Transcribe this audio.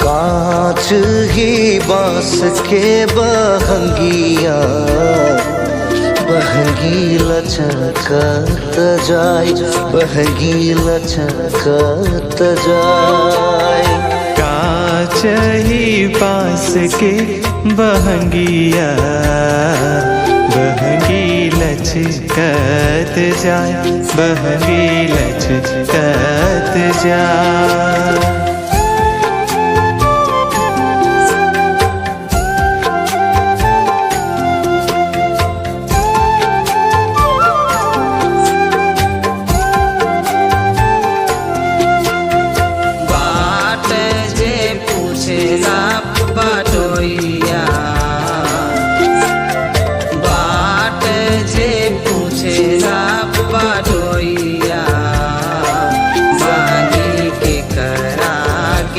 पाँच ही बांस के बहंगिया बहंगी लचकत जाय बहंगी लचकत जाय। कांच ही बांस के बहंगिया बहंगी लचकत जाय बहंगी लचकत जाय।